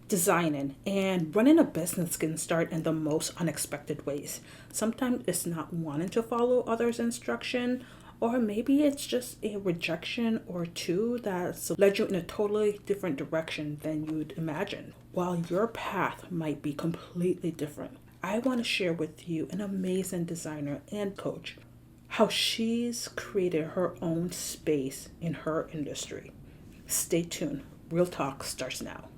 Designing and running a business can start in the most unexpected ways. Sometimes it's not wanting to follow others' instruction, or maybe it's just a rejection or two that's led you in a totally different direction than you'd imagine. While your path might be completely different, I want to share with you an amazing designer and coach how she's created her own space in her industry. Stay tuned. Real Talk starts now.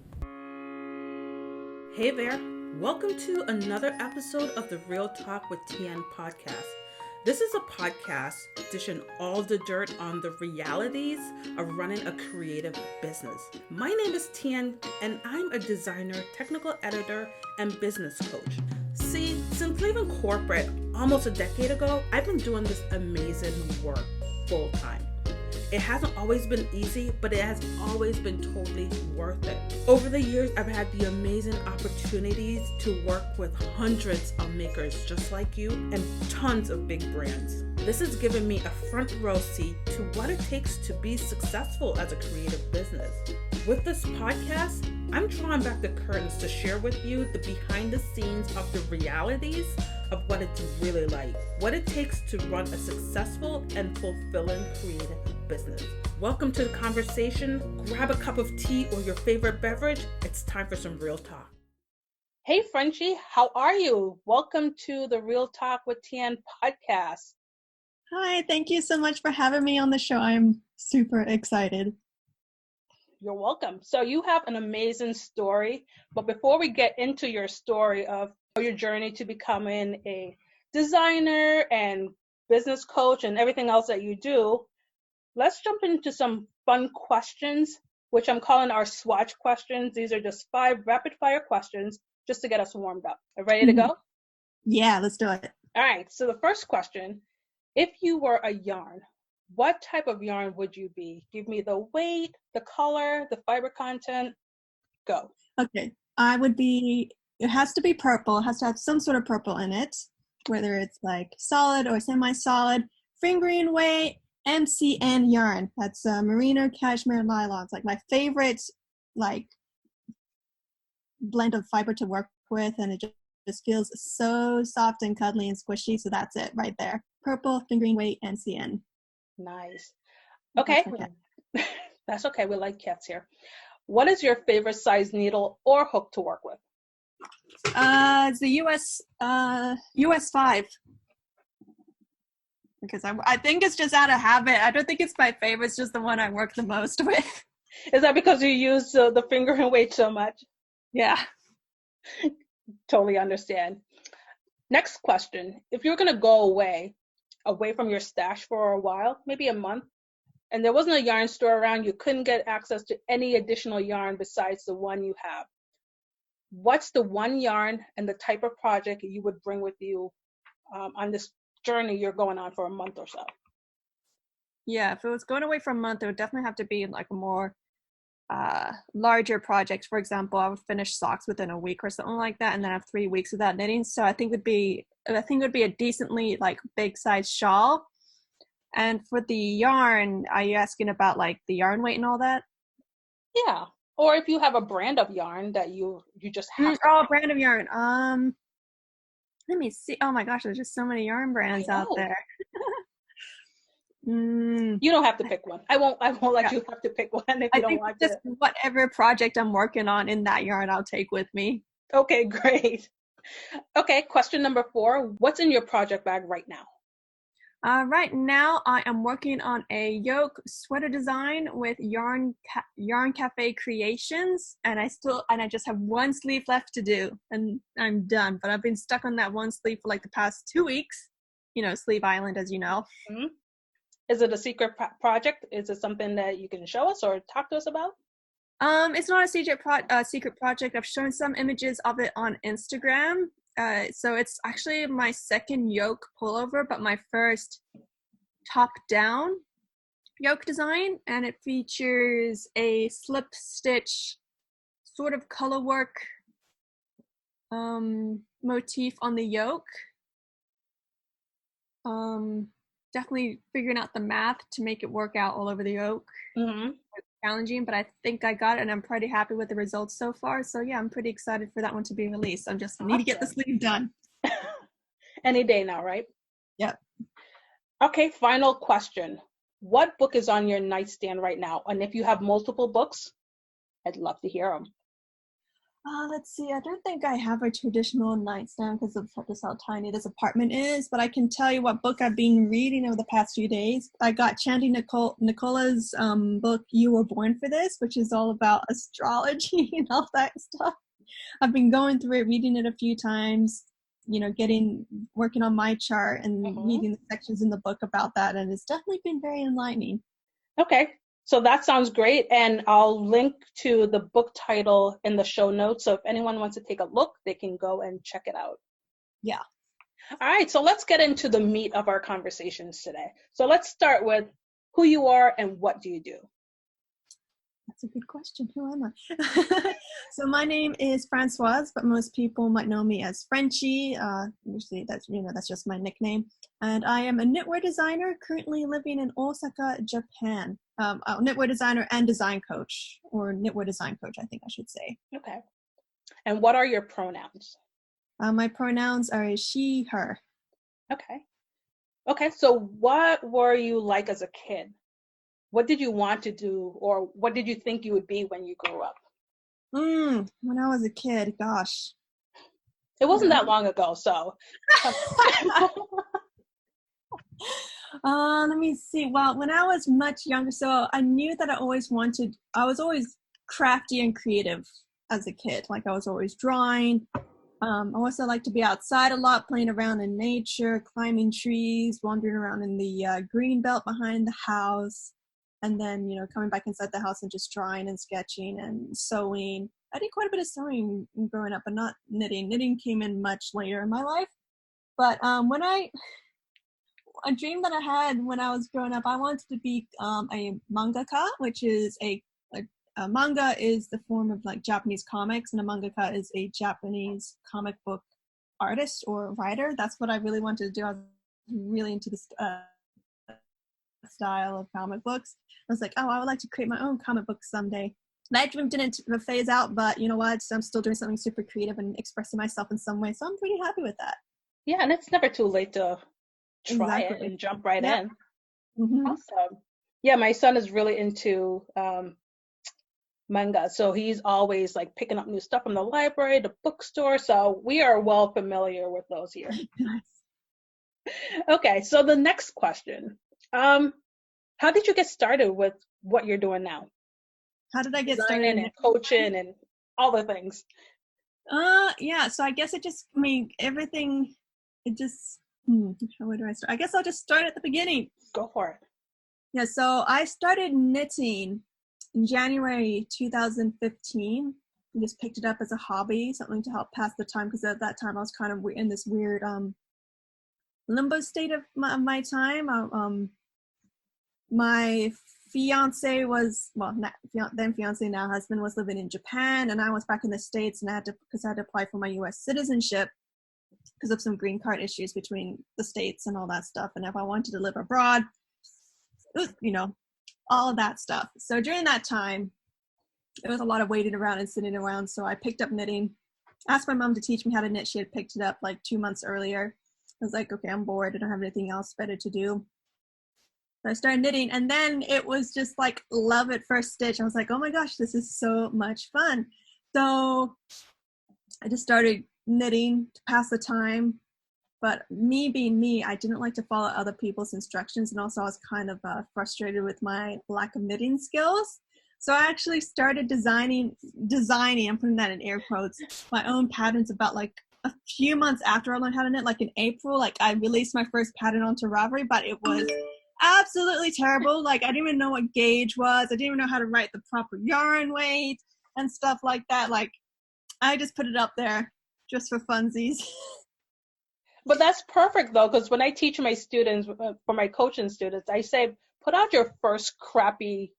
Hey there, welcome to another episode of the Real Talk with Tian podcast. This is a podcast dishing all the dirt on the realities of running a creative business. My name is Tian, and I'm a designer, technical editor, and business coach. See, since leaving corporate almost a decade ago, I've been doing this amazing work full time. It hasn't always been easy, but it has always been totally worth it. Over the years, I've had the amazing opportunities to work with hundreds of makers just like you and tons of big brands. This has given me a front row seat to what it takes to be successful as a creative business. With this podcast, I'm drawing back the curtains to share with you the behind the scenes of the realities of what it's really like, what it takes to run a successful and fulfilling creative business. Welcome to the conversation. Grab a cup of tea or your favorite beverage. It's time for some real talk. Hey, Frenchie, how are you? Welcome to the Real Talk with Tian podcast. Hi, thank you so much for having me on the show. I'm super excited. You're welcome. So you have an amazing story, but before we get into your story of your journey to becoming a designer and business coach and everything else that you do, let's jump into some fun questions, which I'm calling our Swatch Questions. These are just 5 rapid fire questions just to get us warmed up. Are ready to go? Yeah, let's do it. All right. So the first question, if you were a yarn, what type of yarn would you be? Give me the weight, the color, the fiber content. Go. Okay, it has to be purple. It has to have some sort of purple in it, whether it's like solid or semi-solid. Fingering weight, MCN yarn. That's merino cashmere nylon. It's like my favorite like blend of fiber to work with, and it just feels so soft and cuddly and squishy. So that's it right there. Purple, fingering weight, MCN. Nice. Okay. That's okay. We like cats here. What is your favorite size needle or hook to work with? It's the US 5. Because I think it's just out of habit. I don't think it's my favorite. It's just the one I work the most with. Is that because you use the finger and weight so much? Yeah. Totally understand. Next question. If you're going to go away from your stash for a while, maybe a month, and there wasn't a yarn store around, you couldn't get access to any additional yarn besides the one you have, what's the one yarn and the type of project you would bring with you on this journey you're going on for a month or so? Yeah, if it was going away for a month, it would definitely have to be like a more larger project. For example, I would finish socks within a week or something like that, and then have 3 weeks without knitting. So I think it would be a decently like big size shawl. And for the yarn, are you asking about like the yarn weight and all that? Yeah. Or if you have a brand of yarn that you just have. Brand of yarn. Let me see. Oh my gosh, there's just so many yarn brands out there. You don't have to pick one. I won't let you have to pick one if you don't want to. Just whatever project I'm working on in that yarn, I'll take with me. Okay, great. Okay, question number 4. What's in your project bag right now? Right now, I am working on a yoke sweater design with Yarn Cafe Creations, and I just have one sleeve left to do, and I'm done. But I've been stuck on that one sleeve for like the past 2 weeks. You know, Sleeve Island, as you know. Mm-hmm. Is it a secret project? Is it something that you can show us or talk to us about? It's not a secret project. I've shown some images of it on Instagram. So it's actually my second yoke pullover, but my first top-down yoke design, and it features a slip stitch sort of color work motif on the yoke. Definitely figuring out the math to make it work out all over the yoke. Mm-hmm. challenging, but I think I got it and I'm pretty happy with the results so far. So yeah, I'm pretty excited for that one to be released. I'm just need to get the sleeve done. Any day now, right? Yep. Okay, final question. What book is on your nightstand right now? And if you have multiple books, I'd love to hear them. Let's see. I don't think I have a traditional nightstand because of just how tiny this apartment is, but I can tell you what book I've been reading over the past few days. I got Chani Nicholas' book, You Were Born for This, which is all about astrology and all that stuff. I've been going through it, reading it a few times, working on my chart and reading the sections in the book about that, and it's definitely been very enlightening. Okay, so that sounds great, and I'll link to the book title in the show notes, so if anyone wants to take a look, they can go and check it out. Yeah. All right, so let's get into the meat of our conversations today. So let's start with who you are and what do you do? That's a good question. Who am I? So my name is Francoise, but most people might know me as Frenchie. Usually that's just my nickname. And I am a knitwear designer currently living in Osaka, Japan. Knitwear designer and design coach, or knitwear design coach, I think I should say. Okay. And what are your pronouns? My pronouns are she, her. Okay. Okay, so what were you like as a kid? What did you want to do, or what did you think you would be when you grew up? When I was a kid, gosh. It wasn't that long ago, so. Let me see. Well, when I was much younger, so I knew that I was always crafty and creative as a kid. Like I was always drawing. I also like to be outside a lot, playing around in nature, climbing trees, wandering around in the green belt behind the house. And then, coming back inside the house and just drawing and sketching and sewing. I did quite a bit of sewing growing up, but not knitting. Knitting came in much later in my life. But a dream that I had when I was growing up, I wanted to be a mangaka, which is a manga is the form of like Japanese comics, and a mangaka is a Japanese comic book artist or writer. That's what I really wanted to do. I was really into this style of comic books. I was like, I would like to create my own comic book someday. That dream didn't phase out, but you know what? I'm still doing something super creative and expressing myself in some way, so I'm pretty happy with that. Yeah, and it's never too late to try it and jump right in. Mm-hmm. Awesome. Yeah, my son is really into manga, so he's always like picking up new stuff from the library, the bookstore, so we are well familiar with those here. Okay, so the next question. How did you get started with what you're doing now? How did I get started? And coaching and all the things. Yeah, so I guess everything, where do I start? I guess I'll just start at the beginning. Go for it. Yeah, so I started knitting in January 2015. I just picked it up as a hobby, something to help pass the time, because at that time I was kind of in this weird limbo state of my time. My fiance was, then fiance, now husband, was living in Japan, and I was back in the States, and I had to apply for my U.S. citizenship because of some green card issues between the States and all that stuff. And if I wanted to live abroad, all of that stuff. So during that time, there was a lot of waiting around and sitting around. So I picked up knitting, asked my mom to teach me how to knit. She had picked it up like 2 months earlier. I was like, okay, I'm bored. I don't have anything else better to do. So I started knitting, and then it was just like love at first stitch. I was like, oh my gosh, this is so much fun. So I just started knitting to pass the time. But me being me, I didn't like to follow other people's instructions, and also I was kind of frustrated with my lack of knitting skills. So I actually started designing, I'm putting that in air quotes, my own patterns about like a few months after I learned how to knit. Like in April, like I released my first pattern onto Ravelry, but it was absolutely terrible. Like I didn't even know what gauge was. I didn't even know how to write the proper yarn weight and stuff like that. Like I just put it up there just for funsies. But that's perfect though, because when I teach my students, for my coaching students, I say, put out your first crappy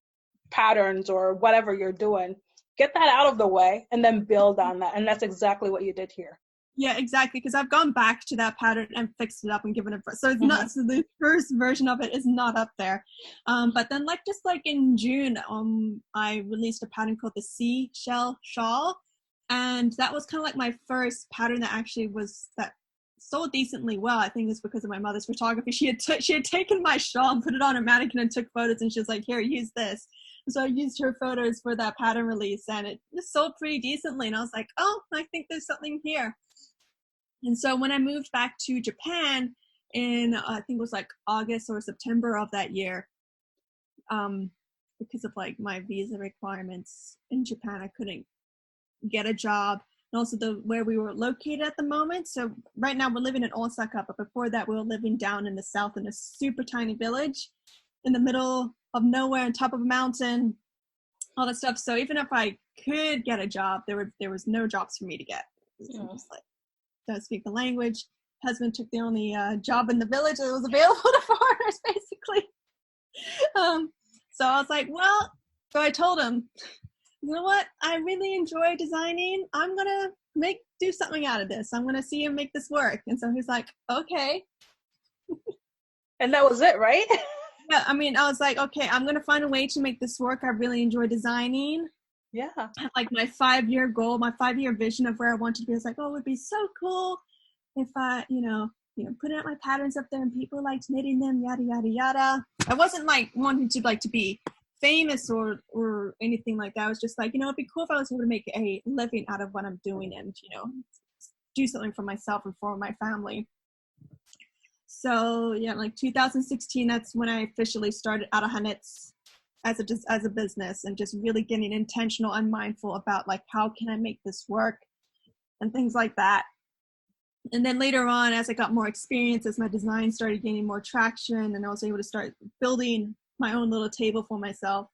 patterns or whatever you're doing, get that out of the way, and then build on that. And that's exactly what you did here. Yeah, exactly. Because I've gone back to that pattern and fixed it up and given it. So it's Mm-hmm. not. So the first version of it is not up there. But then, like just like in June, I released a pattern called the Seashell Shawl, and that was kind of like my first pattern that actually was that sold decently well. I think it's because of my mother's photography. She had taken my shawl and put it on a mannequin and took photos, and she was like, "Here, use this." So I used her photos for that pattern release, and it just sold pretty decently. And I was like, "Oh, I think there's something here." And so when I moved back to Japan in, I think it was like August or September of that year, because of like my visa requirements in Japan, I couldn't get a job. And also where we were located at the moment. So right now we're living in Osaka, but before that we were living down in the south in a super tiny village in the middle of nowhere on top of a mountain, all that stuff. So even if I could get a job, there was no jobs for me to get. Yeah. Just like, don't speak the language. Husband took the only job in the village that was available to foreigners, basically. So I was like, well, so I told him, you know what? I really enjoy designing. I'm gonna do something out of this. I'm gonna see him make this work. And so he's like, okay. And that was it, right? Yeah, I mean, I was like, okay, I'm gonna find a way to make this work. I really enjoy designing. Yeah. Like my 5-year goal, my 5-year vision of where I wanted to be. I was like, oh, it would be so cool if I, putting out my patterns up there and people liked knitting them, yada yada yada. I wasn't like wanting to like to be famous or anything like that. I was just like, it'd be cool if I was able to make a living out of what I'm doing and do something for myself and for my family. So yeah, like 2016, that's when I officially started Arahanets as a business and just really getting intentional and mindful about like how can I make this work and things like that. And then later on, as I got more experience, as my design started gaining more traction, and I was able to start building my own little table for myself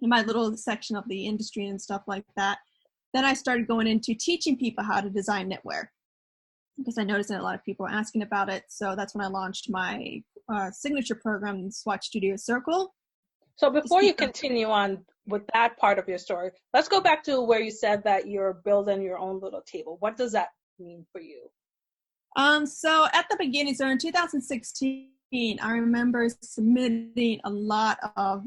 in my little section of the industry and stuff like that, then I started going into teaching people how to design knitwear because I noticed that a lot of people were asking about it. So that's when I launched my signature program, Swatch Studio Circle. So before you continue on with that part of your story, let's go back to where you said that you're building your own little table. What does that mean for you? So at the beginning, so in 2016, I remember submitting a lot of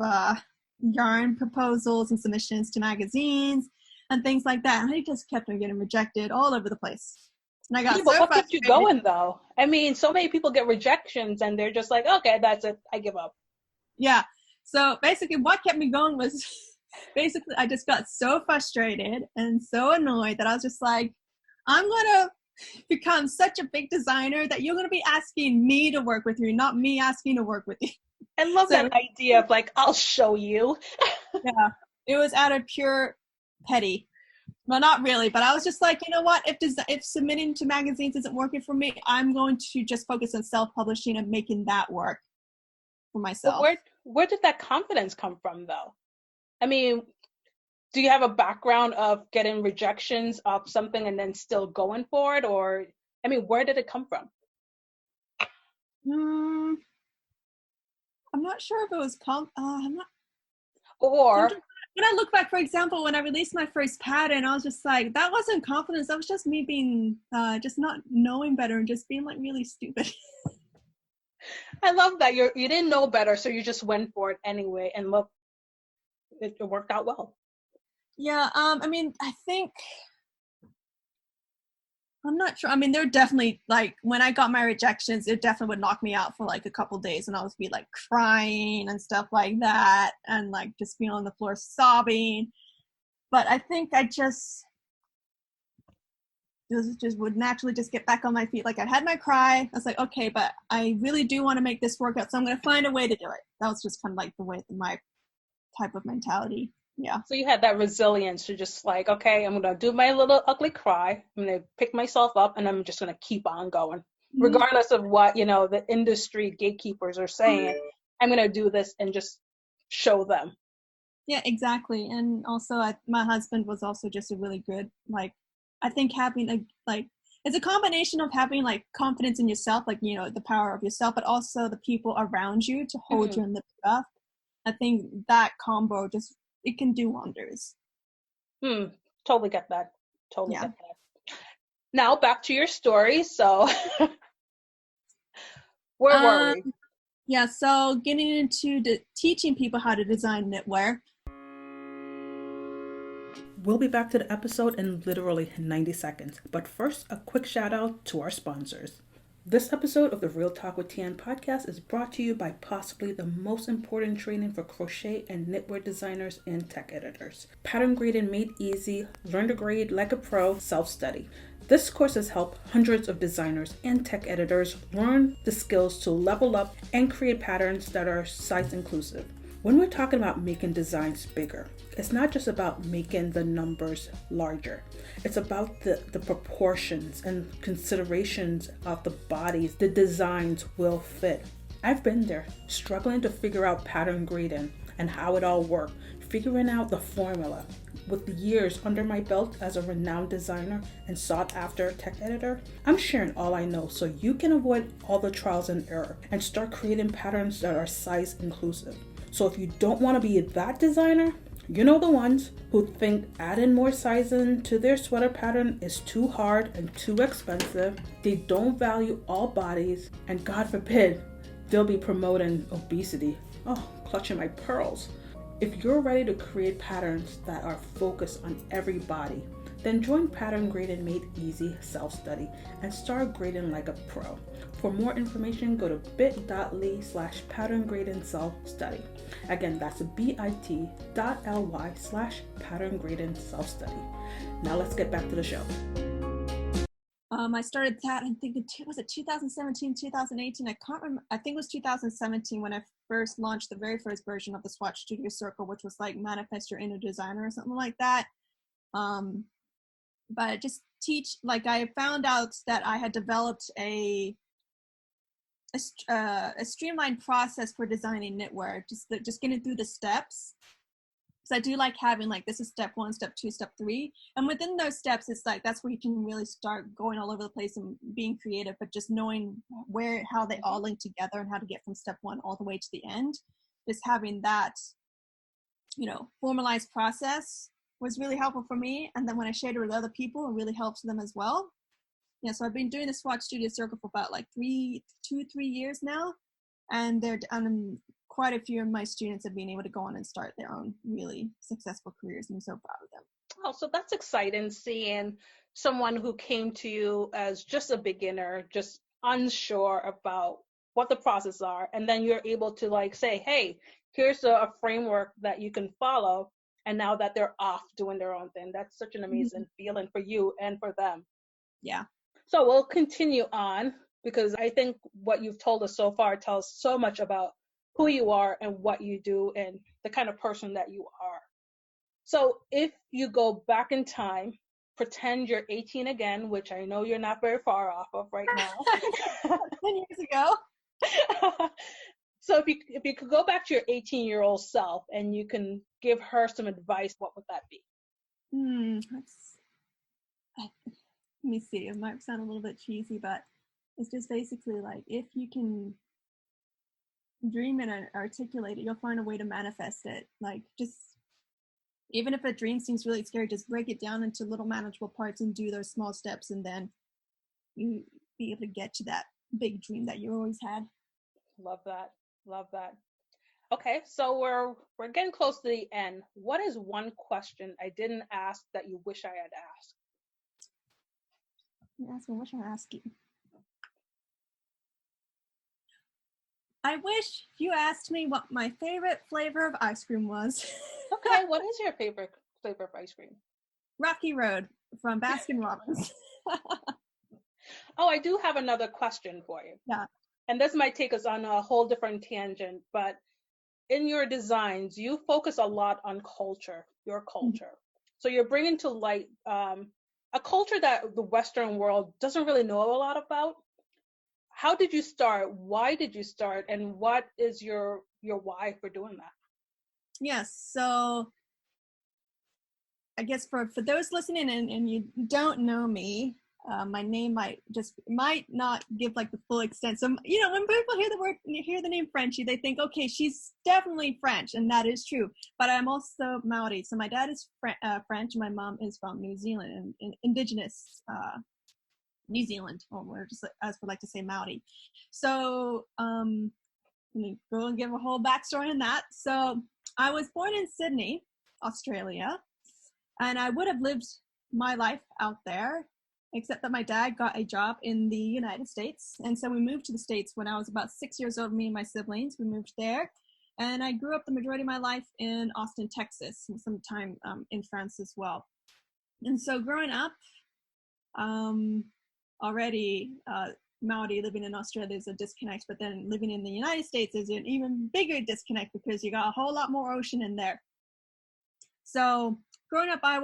yarn proposals and submissions to magazines and things like that. And I just kept on getting rejected all over the place. And I got but so what frustrated. kept you going though? I mean, so many people get rejections and they're just like, okay, that's it, I give up. Yeah. So basically what kept me going was basically I just got so frustrated and so annoyed that I was just like, I'm going to become such a big designer that you're going to be asking me to work with you, not me asking to work with you. I love that idea of like, I'll show you. Yeah. It was out of pure petty. Well, not really, but I was just like, you know what? If submitting to magazines isn't working for me, I'm going to just focus on self-publishing and making that work for myself. But where did that confidence come from, though? I mean, do you have a background of getting rejections of something and then still going for it? Or, I mean, where did it come from? I'm not sure if it was I'm not. Or when I look back, for example, when I released my first pattern, I was just like, that wasn't confidence. That was just me being, just not knowing better and just being like really stupid. I love that you didn't know better, so you just went for it anyway, and look, it worked out well. Yeah, I mean, I think I'm not sure. I mean, they're definitely like when I got my rejections, it definitely would knock me out for like a couple days, and I would be like crying and stuff like that, and like just being on the floor sobbing. But I think I just would naturally just get back on my feet. Like I had my cry. I was like, okay, but I really do want to make this work out, so I'm going to find a way to do it. That was just kind of like my type of mentality. Yeah. So you had that resilience to just like, okay, I'm going to do my little ugly cry. I'm going to pick myself up and I'm just going to keep on going. Mm-hmm. Regardless of what, the industry gatekeepers are saying, I'm going to do this and just show them. Yeah, exactly. And also my husband was also just a really good, like, I think having it's a combination of having like confidence in yourself, like, the power of yourself, but also the people around you to hold you and lift you up. I think that combo it can do wonders. Totally get that. Totally get that. Now back to your story. So where were we? Yeah, so getting into teaching people how to design knitwear. We'll be back to the episode in literally 90 seconds. But first, a quick shout out to our sponsors. This episode of the Real Talk with Tian podcast is brought to you by possibly the most important training for crochet and knitwear designers and tech editors. Pattern Grading Made Easy, Learn to Grade Like a Pro, Self-Study. This course has helped hundreds of designers and tech editors learn the skills to level up and create patterns that are size inclusive. When we're talking about making designs bigger, it's not just about making the numbers larger. It's about the proportions and considerations of the bodies the designs will fit. I've been there, struggling to figure out pattern grading and how it all worked, figuring out the formula. With the years under my belt as a renowned designer and sought after tech editor, I'm sharing all I know so you can avoid all the trials and error and start creating patterns that are size inclusive. So if you don't want to be that designer, you know the ones who think adding more sizing to their sweater pattern is too hard and too expensive. They don't value all bodies, and God forbid, they'll be promoting obesity. Oh, clutching my pearls. If you're ready to create patterns that are focused on every body, then join Pattern Grading Made Easy Self-Study and start grading like a pro. For more information, go to bit.ly/pattern-grading self-study. Again, that's bit.ly/pattern-grading self-study. Now let's get back to the show. I started that, I think, was it 2017, 2018? I can't remember. I think it was 2017 when I first launched the very first version of the Swatch Studio Circle, which was like Manifest Your Inner Designer or something like that. But just teach, like I found out that I had developed a streamlined process for designing knitwear, just getting through the steps. Because I do like having like, this is step 1, step 2, step 3. And within those steps, it's like, that's where you can really start going all over the place and being creative, but just knowing how they all link together and how to get from step 1 all the way to the end. Just having that, formalized process was really helpful for me. And then when I shared it with other people, it really helps them as well. Yeah, so I've been doing the Swatch Studio Circle for about like 2-3 years now. And quite a few of my students have been able to go on and start their own really successful careers. I'm so proud of them. Oh, so that's exciting, seeing someone who came to you as just a beginner, just unsure about what the process are, and then you're able to like say, hey, here's a framework that you can follow, and now that they're off doing their own thing. That's such an amazing feeling for you and for them. Yeah. So we'll continue on, because I think what you've told us so far tells so much about who you are and what you do and the kind of person that you are. So if you go back in time, pretend you're 18 again, which I know you're not very far off of right now. 10 years ago. So if you could go back to your 18-year-old self and you can give her some advice, what would that be? Let me see. It might sound a little bit cheesy, but it's just basically like, if you can dream and articulate it, you'll find a way to manifest it. Like, just even if a dream seems really scary, just break it down into little manageable parts and do those small steps, and then you be able to get to that big dream that you always had. Love that. Okay, so we're getting close to the end. What is one question I didn't ask that you wish I had asked? What should I ask you? I wish you asked me what my favorite flavor of ice cream was. Okay, what is your favorite flavor of ice cream? Rocky Road from Baskin Robbins. Oh, I do have another question for you. Yeah. And this might take us on a whole different tangent, but in your designs, you focus a lot on culture, your culture. Mm-hmm. So you're bringing to light a culture that the Western world doesn't really know a lot about. How did you start? Why did you start? And what is your why for doing that? Yes, so I guess for those listening and you don't know me, my name might not give like the full extent. So, when people hear the name Frenchie, they think, okay, she's definitely French, and that is true. But I'm also Maori. So my dad is French, and my mom is from New Zealand, and indigenous New Zealand, or we're just, as we like to say, Maori. So let me go and give a whole backstory on that. So I was born in Sydney, Australia, and I would have lived my life out there, except that my dad got a job in the United States. And so we moved to the States when I was about 6 years old, me and my siblings. We moved there. And I grew up the majority of my life in Austin, Texas, and some time in France as well. And so growing up, already Maori, living in Australia, there's a disconnect, but then living in the United States is an even bigger disconnect because you got a whole lot more ocean in there. So growing up, I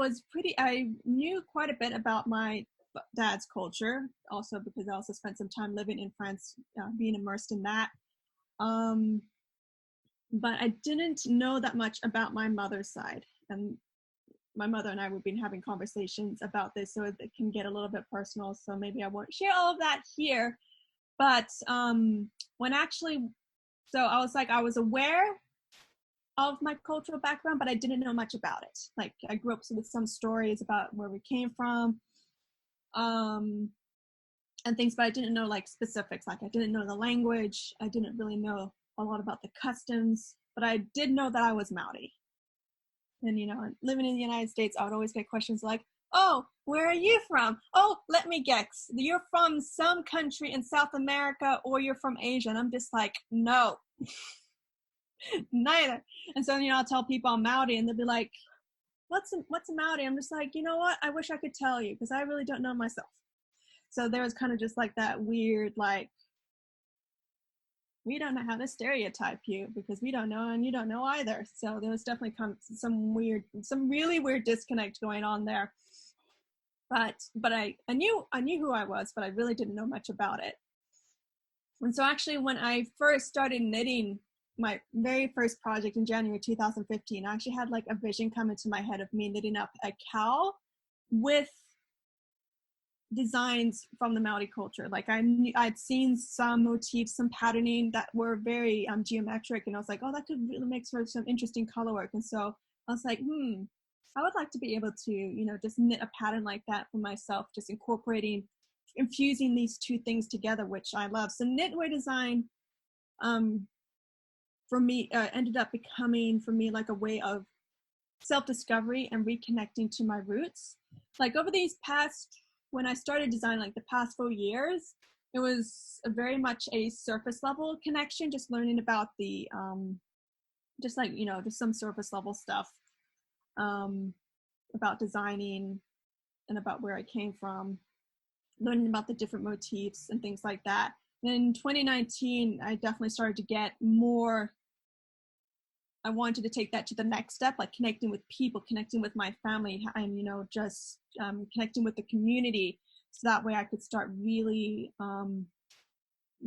knew quite a bit about my dad's culture, also because I also spent some time living in France, being immersed in that. But I didn't know that much about my mother's side. And my mother and I have been having conversations about this, so it can get a little bit personal. So maybe I won't share all of that here. But when actually, so I was like, I was aware of my cultural background, but I didn't know much about it. Like I grew up with some stories about where we came from, and things, but I didn't know like specifics. Like I didn't know the language. I didn't really know a lot about the customs, but I did know that I was Maori. And, you know, living in the United States, I would always get questions like, oh, where are you from? Oh, let me guess. You're from some country in South America, or you're from Asia. And I'm just like, no, neither. And so, you know, I'll tell people I'm Maori, and they'll be like, what's a Maori? I'm just like, you know what? I wish I could tell you, because I really don't know myself. So there was kind of just like that weird, like, we don't know how to stereotype you because we don't know and you don't know either. So there was definitely some really weird disconnect going on there. But I knew who I was, but I really didn't know much about it. And so actually when I first started knitting, my very first project in January 2015, I actually had like a vision come into my head of me knitting up a cow with designs from the Maori culture. Like I'd seen some motifs, some patterning that were very geometric, and I was like, oh, that could really make for some interesting color work. And so I was like, I would like to be able to, you know, just knit a pattern like that for myself, just infusing these two things together, which I love. So knitwear design for me ended up becoming for me like a way of self-discovery and reconnecting to my roots. Like over these past, when I started designing, like the past 4 years, it was very much a surface level connection, just learning about the, just like, you know, just some surface level stuff about designing and about where I came from, learning about the different motifs and things like that. And in 2019, I definitely started to get more, I wanted to take that to the next step, like connecting with people, connecting with my family, and, you know, just connecting with the community. So that way I could start really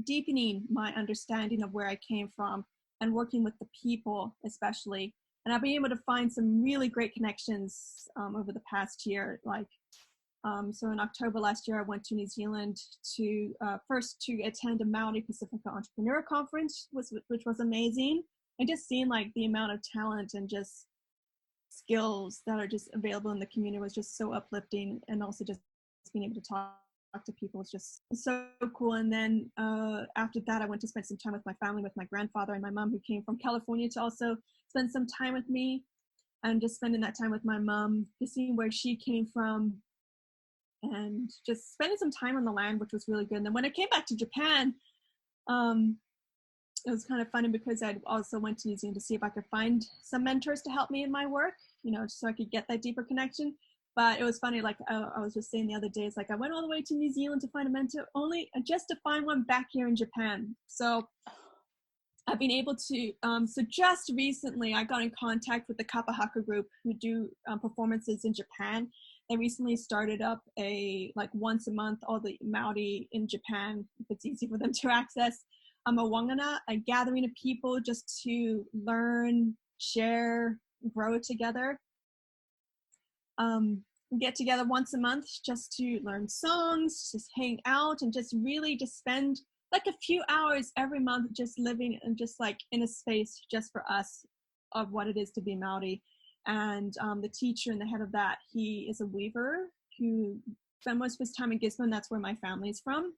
deepening my understanding of where I came from and working with the people, especially. And I've been able to find some really great connections over the past year. Like, so in October last year, I went to New Zealand to first to attend a Maori Pacifica Entrepreneur Conference, which was amazing. And just seeing like the amount of talent and just skills that are just available in the community was just so uplifting. And also just being able to talk to people was just so cool. And then after that, I went to spend some time with my family, with my grandfather and my mom, who came from California, to also spend some time with me. And just spending that time with my mom, just seeing where she came from, and just spending some time on the land, which was really good. And then when I came back to Japan, it was kind of funny because I also went to New Zealand to see if I could find some mentors to help me in my work, you know, so I could get that deeper connection. But it was funny, like I was just saying the other day, it's like I went all the way to New Zealand to find a mentor, only just to find one back here in Japan. So I've been able to, so just recently I got in contact with the Kapahaka group who do performances in Japan. They recently started up like once a month, all the Maori in Japan, if it's easy for them to access, a wangana, a gathering of people just to learn, share, grow together. We get together once a month just to learn songs, just hang out, and just really just spend like a few hours every month just living and just like in a space just for us of what it is to be Maori. And the teacher and the head of that, he is a weaver who spent most of his time in Gisborne. That's where my family's from.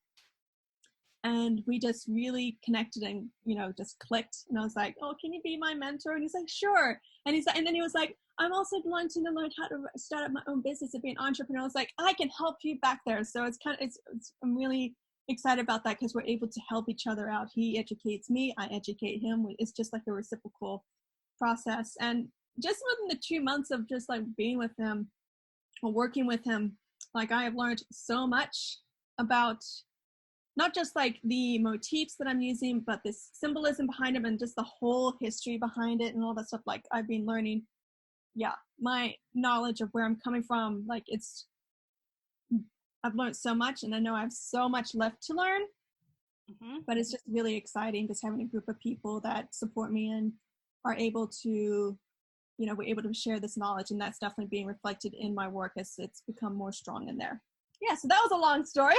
And we just really connected and, just clicked. And I was like, oh, can you be my mentor? And he's like, sure. And then he was like, I'm also wanting to learn how to start up my own business and be an entrepreneur. I was like, I can help you back there. So I'm really excited about that because we're able to help each other out. He educates me, I educate him. It's just like a reciprocal process. And just within the 2 months of just like being with him or working with him, like I have learned so much about not just like the motifs that I'm using, but this symbolism behind them and just the whole history behind it and all that stuff. Like I've been learning, my knowledge of where I'm coming from, like I've learned so much and I know I have so much left to learn, but it's just really exciting just having a group of people that support me and are able to, we're able to share this knowledge, and that's definitely being reflected in my work as it's become more strong in there. Yeah, so that was a long story.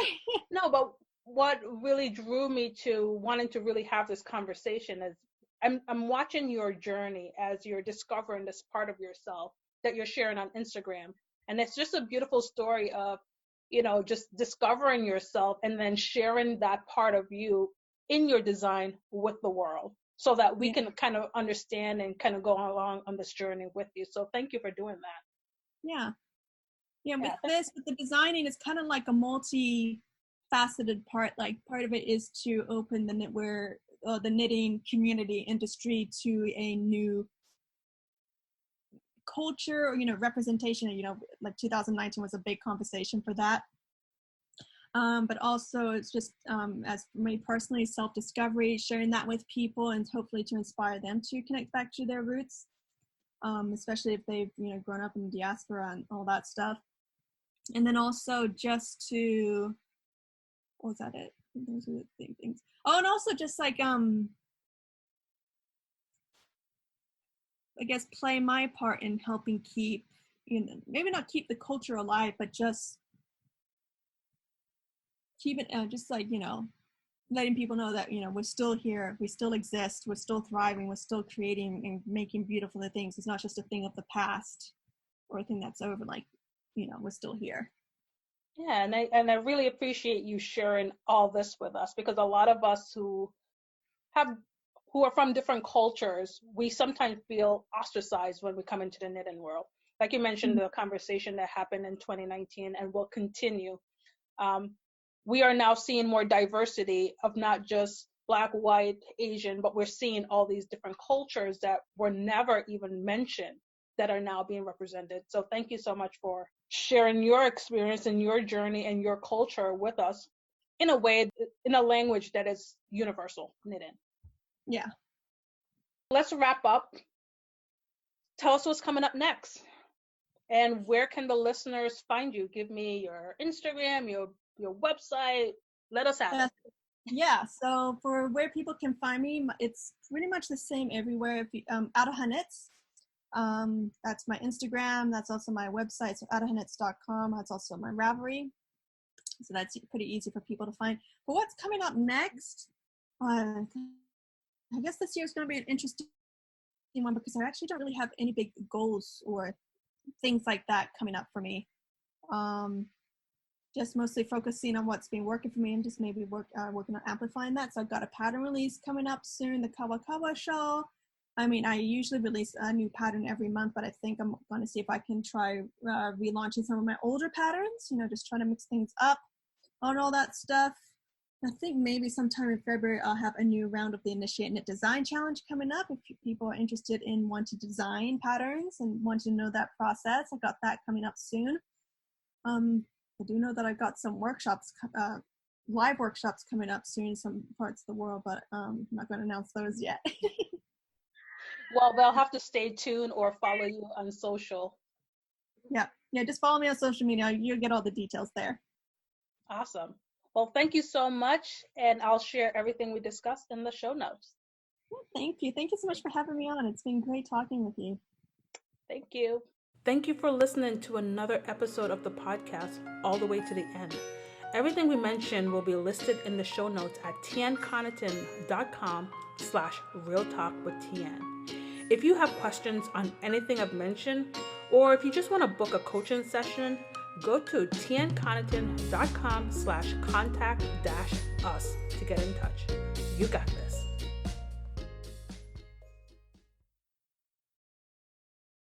No, but what really drew me to wanting to really have this conversation is I'm watching your journey as you're discovering this part of yourself that you're sharing on Instagram. And it's just a beautiful story of, just discovering yourself and then sharing that part of you in your design with the world so that we can kind of understand and kind of go along on this journey with you. So thank you for doing that. Yeah, with the designing, it's kind of like a multi-faceted part. Like part of it is to open the knitting community industry to a new culture, representation. Like 2019 was a big conversation for that. But also it's just as for me personally, self-discovery, sharing that with people and hopefully to inspire them to connect back to their roots, especially if they've grown up in the diaspora and all that stuff. And then also just to, what was that it? Those are the big things. Oh, and also just like I guess play my part in helping keep, maybe not keep the culture alive, but just keep it just like, letting people know that, we're still here, we still exist, we're still thriving, we're still creating and making beautiful things. It's not just a thing of the past or a thing that's over, like, we're still here. Yeah, and I really appreciate you sharing all this with us, because a lot of us who are from different cultures, we sometimes feel ostracized when we come into the knitting world. Like you mentioned, the conversation that happened in 2019 and will continue. We are now seeing more diversity of not just Black, white, Asian, but we're seeing all these different cultures that were never even mentioned that are now being represented. So thank you so much for sharing your experience and your journey and your culture with us in a way, in a language that is universal, knitting. Yeah. Let's wrap up. Tell us what's coming up next. And where can the listeners find you? Give me your Instagram, your website. Let us have it. Yeah, so for where people can find me, it's pretty much the same everywhere. If you, Knits. That's my Instagram. That's also my website, so outofknits.com. That's also my Ravelry. So that's pretty easy for people to find. But what's coming up next? I guess this year is going to be an interesting one because I actually don't really have any big goals or things like that coming up for me. Just mostly focusing on what's been working for me and just maybe working on amplifying that. So I've got a pattern release coming up soon, the Kawa Kawa shawl. I mean, I usually release a new pattern every month, but I think I'm going to see if I can try relaunching some of my older patterns, just trying to mix things up on all that stuff. I think maybe sometime in February, I'll have a new round of the Initiate Knit Design Challenge coming up. If people are interested in wanting to design patterns and want to know that process, I've got that coming up soon. I do know that I've got some workshops, live workshops coming up soon in some parts of the world, but I'm not going to announce those yet. Well, they'll have to stay tuned or follow you on social. Yeah, just follow me on social media. You'll get all the details there. Awesome. Well, thank you so much, and I'll share everything we discussed in the show notes. Thank you. Thank you so much for having me on. It's been great talking with you. Thank you. Thank you for listening to another episode of the podcast all the way to the end. Everything we mentioned will be listed in the show notes at tianconaughton.com/realtalkwithtn. If you have questions on anything I've mentioned, or if you just want to book a coaching session, go to tianconnaughton.com/contact-us to get in touch. You got this.